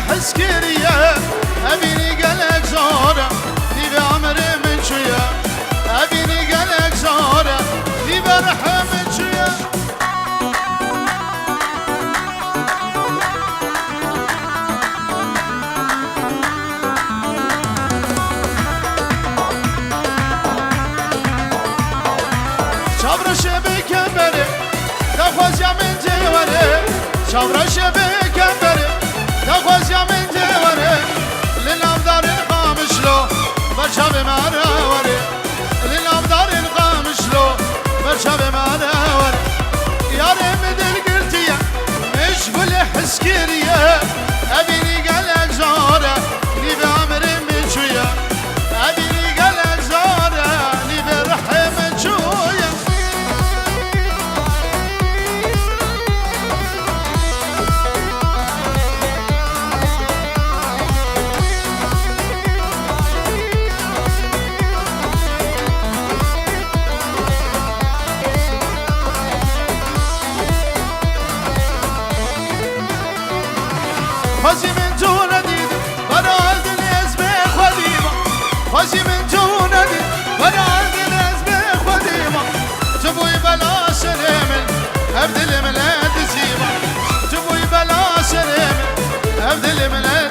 حسكرية أبيني قلق زورة دي بعمري من شوية أبيني قلق زورة دي برحم من شوية شابر شبك بري دخوز يا من جواري شابر شبك بري دخوز يا من جواري للأبدار القامش له برشا بمانوري للأبدار القامش له برشا بمانوري يا رمد القلتية مش بالحسكرية أبيني قلق زورة لي بعمري من شوية أبيني قلق زورة لي برحم من شوية خوشی من جون دید برای دل از به خودیما خوشی من جون دید برای دل از به خودیما جبوی بلا شرمل هب دل ملت زیما جبوی بلا شرمل هب دل ملت